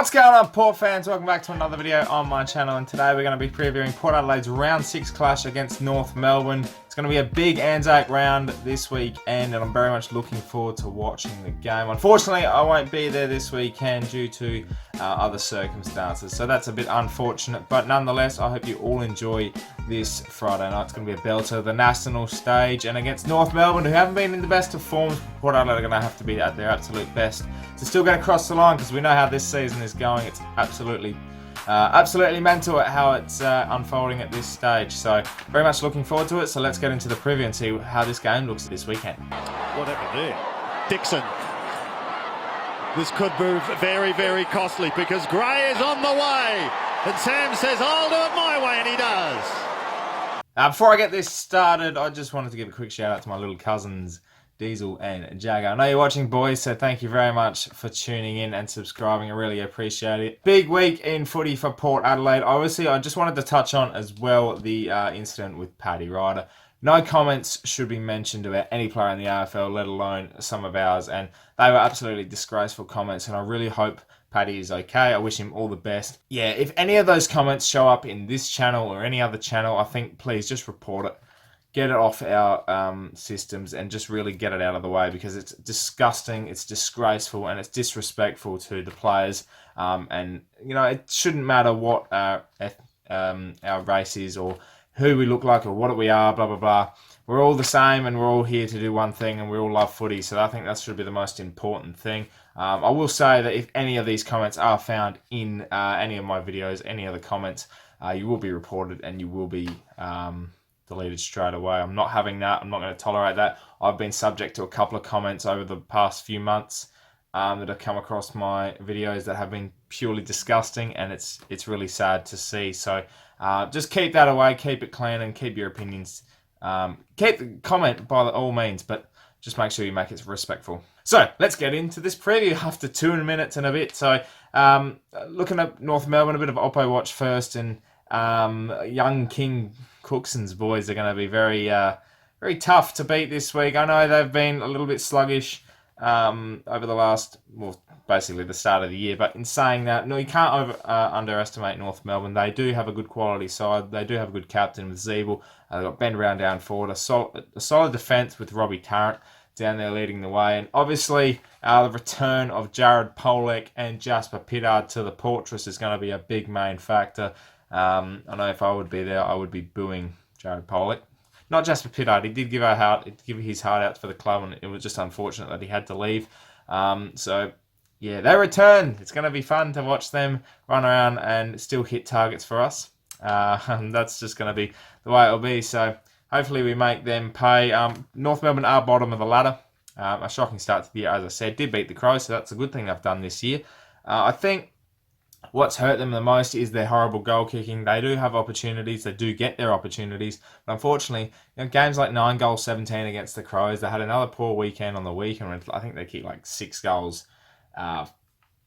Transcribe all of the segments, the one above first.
What's going on, Port fans? Welcome back to another video on my channel, and today we're going to be previewing Port Adelaide's Round 6 clash against North Melbourne. It's going to be a big ANZAC Round this weekend, and I'm very much looking forward to watching the game. Unfortunately, I won't be there this weekend due to other circumstances, so that's a bit unfortunate, but nonetheless, I hope you all enjoy this Friday night. It's going to be a belter, the national stage, and against North Melbourne, who haven't been in the best of forms. Port Adelaide are going to have to be at their absolute best to still get across the line, because we know how this season is going. It's absolutely mental at how it's unfolding at this stage. So very much looking forward to it. So let's get into the preview and see how this game looks this weekend. What happened there? Dixon. This could prove very, very costly because Gray is on the way. And Sam says, I'll do it my way, and he does. Before I get this started, I just wanted to give a quick shout out to my little cousins, Diesel and Jagger. I know you're watching, boys, so thank you very much for tuning in and subscribing. I really appreciate it. Big week in footy for Port Adelaide. Obviously, I just wanted to touch on as well the incident with Paddy Ryder. No comments should be mentioned about any player in the AFL, let alone some of ours, and they were absolutely disgraceful comments, and I really hope Paddy is okay. I wish him all the best. Yeah, if any of those comments show up in this channel or any other channel, I think please just report it. Get it off our systems and just really get it out of the way, because it's disgusting, it's disgraceful, and it's disrespectful to the players. And, you know, it shouldn't matter what our race is or who we look like or what we are, blah, blah, blah. We're all the same, and we're all here to do one thing, and we all love footy. So I think that should be the most important thing. I will say that if any of these comments are found in any of my videos, any other comments, you will be reported and you will be deleted straight away. I'm not having that. I'm not going to tolerate that. I've been subject to a couple of comments over the past few months that have come across my videos that have been purely disgusting, and it's really sad to see. So just keep that away, keep it clean, and keep your opinions. Keep the comment by all means, but just make sure you make it respectful. So let's get into this preview after 2 minutes and a bit. So looking at North Melbourne, a bit of Oppo watch first, and young King Cookson's boys are going to be very tough to beat this week. I know they've been a little bit sluggish over the last, well, basically the start of the year. But in saying that, no, you can't underestimate North Melbourne. They do have a good quality side. They do have a good captain with Zeeble. They've got Ben Brown down forward. A solid defence with Robbie Tarrant down there leading the way. And obviously, the return of Jared Polec and Jasper Pittard to the Portress is going to be a big main factor. I know if I would be there, I would be booing Jared Polec. Not Jasper Pittard. He did give his heart out for the club, and it was just unfortunate that he had to leave. So, yeah, they return. It's going to be fun to watch them run around and still hit targets for us. And that's just going to be the way it'll be. So, hopefully we make them pay. North Melbourne are bottom of the ladder. A shocking start to the year, as I said. Did beat the Crows, so that's a good thing they've done this year. I think what's hurt them the most is their horrible goal kicking. They do have opportunities. They do get their opportunities. But unfortunately, games like 9 goals, 17 against the Crows. They had another poor weekend on the weekend. I think they kicked like 6 goals,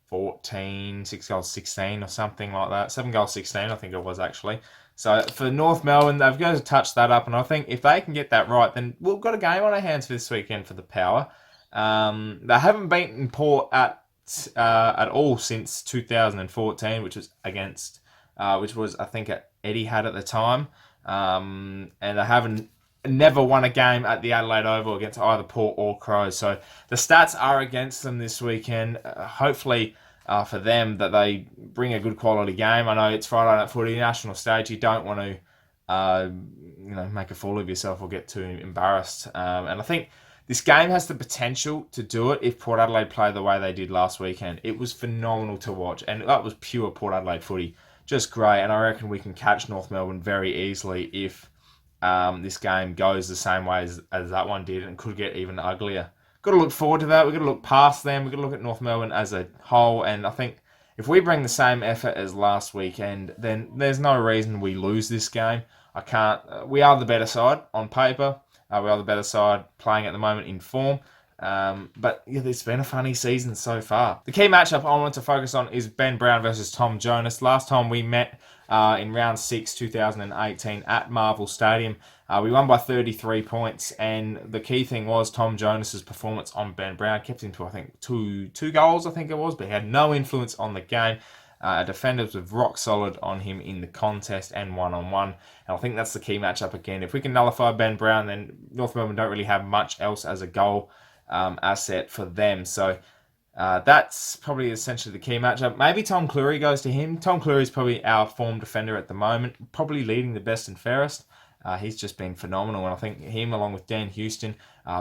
14, 6 goals, 16 or something like that. 7 goals, 16 I think it was actually. So for North Melbourne, they've got to touch that up. And I think if they can get that right, then we've got a game on our hands for this weekend for the Power. They haven't beaten Port at all since 2014, which was I think at Etihad at the time, and they never won a game at the Adelaide Oval against either Port or Crows. So the stats are against them this weekend. Hopefully for them that they bring a good quality game. I know it's Friday Night Footy, national stage. You don't want to make a fool of yourself or get too embarrassed. And I think this game has the potential to do it if Port Adelaide play the way they did last weekend. It was phenomenal to watch, and that was pure Port Adelaide footy. Just great, and I reckon we can catch North Melbourne very easily if this game goes the same way as that one did, and could get even uglier. Got to look forward to that. We've got to look past them. We've got to look at North Melbourne as a whole, and I think if we bring the same effort as last weekend, then there's no reason we lose this game. We are the better side on paper. We are the better side playing at the moment in form. But yeah, it's been a funny season so far. The key matchup I want to focus on is Ben Brown versus Tom Jonas. Last time we met, in round 6, 2018 at Marvel Stadium. We won by 33 points, and the key thing was Tom Jonas's performance on Ben Brown kept him to, I think, two goals, I think it was, but he had no influence on the game. Defenders were rock solid on him in the contest and one-on-one, and I think that's the key matchup again. If we can nullify Ben Brown, then North Melbourne don't really have much else as a goal asset for them. So that's probably essentially the key matchup. Maybe Tom Cleary goes to him. Tom Cleary is probably our form defender at the moment, probably leading the best and fairest. He's just been phenomenal, and I think him along with Dan Houston,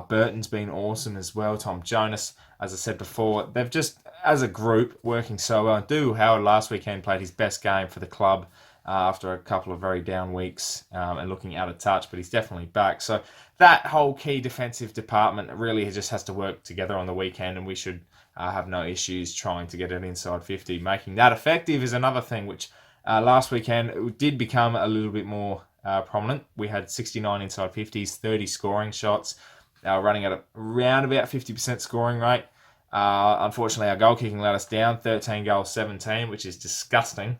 Burton's been awesome as well. Tom Jonas, as I said before, they've just, as a group, working so well. Doo Howard last weekend played his best game for the club after a couple of very down weeks and looking out of touch, but he's definitely back. So that whole key defensive department really just has to work together on the weekend, and we should have no issues trying to get it inside 50. Making that effective is another thing, which last weekend did become a little bit more prominent. We had 69 inside 50s, 30 scoring shots, running at around about 50% scoring rate. Unfortunately, our goal kicking let us down, 13 goals, 17, which is disgusting.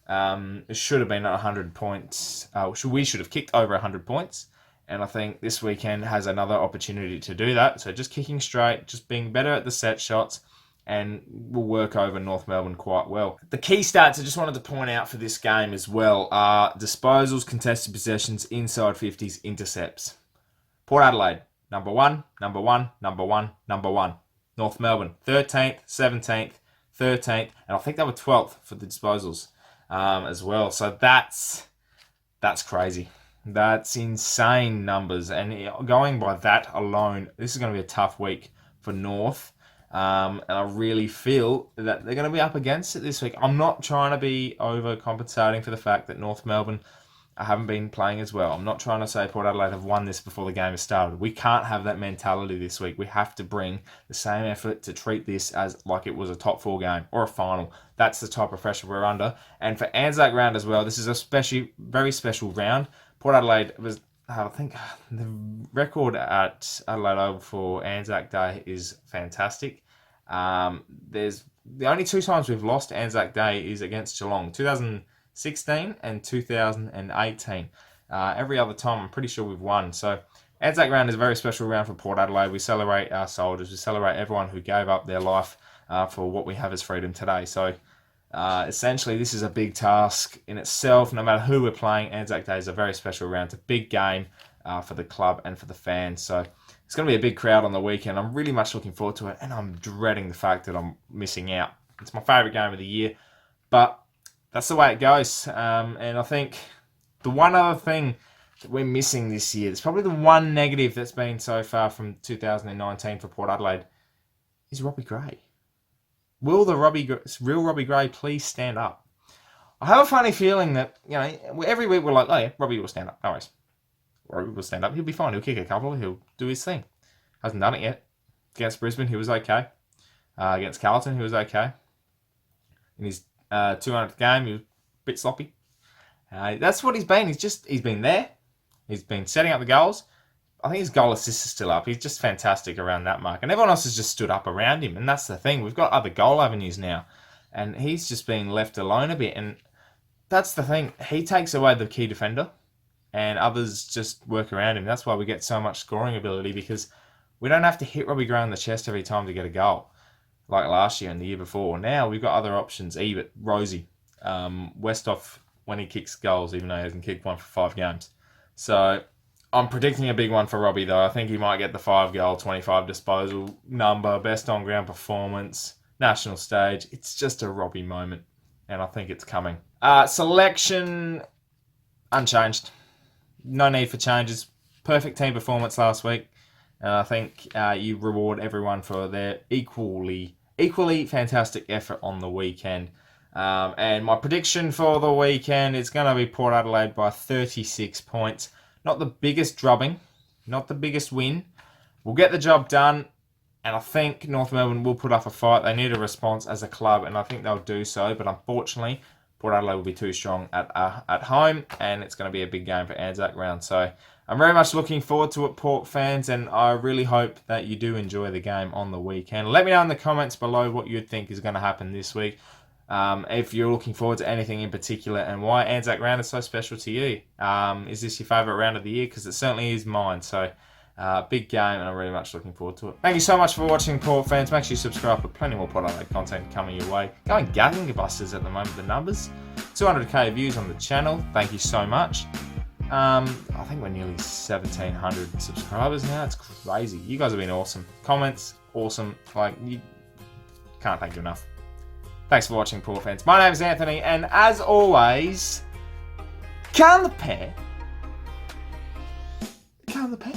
It should have been at 100 points. We should have kicked over 100 points. And I think this weekend has another opportunity to do that. So just kicking straight, just being better at the set shots, and we'll work over North Melbourne quite well. The key stats I just wanted to point out for this game as well are disposals, contested possessions, inside 50s, intercepts. Port Adelaide, number one. North Melbourne, 13th, 17th, 13th, and I think they were 12th for the disposals as well. So that's crazy. That's insane numbers. And going by that alone, this is going to be a tough week for North. And I really feel that they're going to be up against it this week. I'm not trying to be overcompensating for the fact that North Melbourne haven't been playing as well. I'm not trying to say Port Adelaide have won this before the game has started. We can't have that mentality this week. We have to bring the same effort to treat this as like it was a top 4 game or a final. That's the type of pressure we're under. And for ANZAC Round as well, this is a very special round. Port Adelaide was, I think, the record at Adelaide Oval for ANZAC Day is fantastic. There's the only 2 times we've lost ANZAC Day is against Geelong, 2016 and 2018. Every other time, I'm pretty sure we've won. So ANZAC Round is a very special round for Port Adelaide. We celebrate our soldiers. We celebrate everyone who gave up their life for what we have as freedom today. So essentially, this is a big task in itself. No matter who we're playing, ANZAC Day is a very special round. It's a big game for the club and for the fans. So it's going to be a big crowd on the weekend. I'm really much looking forward to it, and I'm dreading the fact that I'm missing out. It's my favourite game of the year, but that's the way it goes. And I think the one other thing that we're missing this year, it's probably the one negative that's been so far from 2019 for Port Adelaide, is Robbie Gray. Will the real Robbie Gray please stand up? I have a funny feeling that, every week we're like, oh yeah, Robbie will stand up. No worries. Robbie will stand up. He'll be fine. He'll kick a couple. He'll do his thing. Hasn't done it yet. Against Brisbane, he was okay. Against Carlton, he was okay. In his 200th game, he was a bit sloppy. That's what he's been. He's been there. He's been setting up the goals. I think his goal assist is still up. He's just fantastic around that mark. And everyone else has just stood up around him. And that's the thing. We've got other goal avenues now. And he's just been left alone a bit. And that's the thing. He takes away the key defender. And others just work around him. That's why we get so much scoring ability. Because we don't have to hit Robbie Gray in the chest every time to get a goal. Like last year and the year before. Now we've got other options. Ebert, Rosie, Westhoff when he kicks goals. Even though he hasn't kicked one for 5 games. So I'm predicting a big one for Robbie, though. I think he might get the 5-goal, 25 disposal number, best on-ground performance, national stage. It's just a Robbie moment, and I think it's coming. Selection, unchanged. No need for changes. Perfect team performance last week, and I think you reward everyone for their equally fantastic effort on the weekend. And my prediction for the weekend is going to be Port Adelaide by 36 points. Not the biggest drubbing, not the biggest win. We'll get the job done, and I think North Melbourne will put up a fight. They need a response as a club, and I think they'll do so. But unfortunately, Port Adelaide will be too strong at home, and it's going to be a big game for ANZAC Round. So I'm very much looking forward to it, Port fans, and I really hope that you do enjoy the game on the weekend. Let me know in the comments below what you think is going to happen this week. If you're looking forward to anything in particular and why ANZAC Round is so special to you. Is this your favourite round of the year? Because it certainly is mine. So, big game, and I'm really much looking forward to it. Thank you so much for watching, Port fans. Make sure you subscribe for plenty more Port Adelaide content coming your way. Going gangbusters at the moment, the numbers. 200k views on the channel. Thank you so much. I think we're nearly 1,700 subscribers now. It's crazy. You guys have been awesome. Comments, awesome. Like, you can't thank you enough. Thanks for watching, Port fans. My name is Anthony, and as always, can the pair? Can the pair?